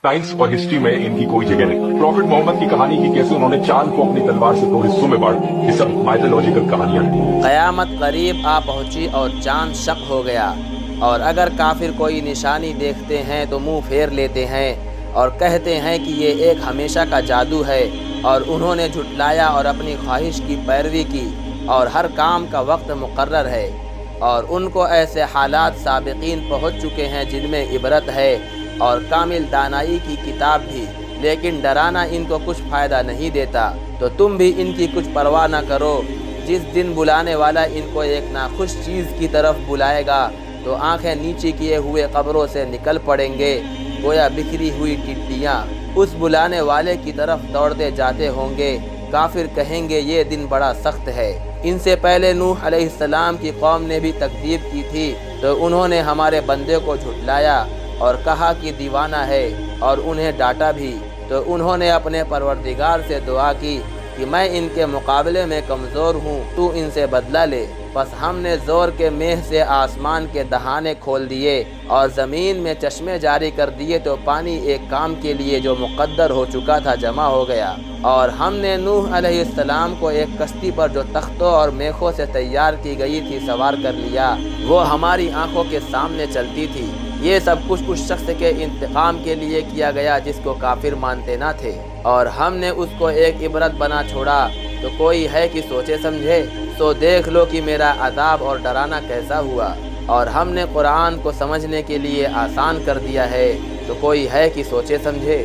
Science और history में इनकी कोई जगह नहीं। प्रॉफिट मोहम्मद की कहानी की कैसे उन्होंने चांद को अपनी तलवार से 2 हिस्सों में बांटा, ये सब माइथोलॉजिकल कहानियां हैं। क़यामत करीब आ पहुंची और चांद शक हो गया, और अगर काफिर कोई निशानी देखते हैं तो मुंह फेर लेते हैं और कहते हैं कि ये एक हमेशा का जादू है, और उन्होंने झुटलाया और अपनी ख्वाहिश की पैरवी की, और हर काम का वक्त मुकर्रर है, और उनको ऐसे हालात साबिकीन पहुंच चुके हैं जिनमें इबरत है और कामिल दानाई की किताब भी, लेकिन डराना इनको कुछ फ़ायदा नहीं देता। तो तुम भी इनकी कुछ परवाह न करो। जिस दिन बुलाने वाला इनको एक नाखुश चीज़ की तरफ बुलाएगा तो आंखें नीचे किए हुए कब्रों से निकल पड़ेंगे, गोया बिखरी हुई टिड्डियाँ उस बुलाने वाले की तरफ दौड़ते जाते होंगे। काफिर कहेंगे ये दिन बड़ा सख्त है। इनसे पहले नूह अलैहिस्सलाम की कौम ने भी तकदीब की थी, तो उन्होंने हमारे बंदे को झुटलाया और कहा कि दीवाना है, और उन्हें डांटा भी। तो उन्होंने अपने परवरदिगार से दुआ की कि मैं इनके मुकाबले में कमज़ोर हूँ, तू इनसे बदला ले। बस हमने ज़ोर के मेह से आसमान के दहाने खोल दिए और ज़मीन में चश्मे जारी कर दिए, तो पानी एक काम के लिए जो मुक़द्दर हो चुका था जमा हो गया। और हमने नूह अलैहिस्सलाम को एक कश्ती पर जो तख्तों और मेखों से तैयार की गई थी सवार कर लिया, वो हमारी आंखों के सामने चलती थी। ये सब कुछ उस शख्स के इंतकाम के लिए किया गया जिसको काफिर मानते ना थे, और हमने उसको एक इबरत बना छोड़ा। तो कोई है कि सोचे समझे? तो देख लो कि मेरा अज़ाब और डराना कैसा हुआ। और हमने कुरान को समझने के लिए आसान कर दिया है, तो कोई है कि सोचे समझे?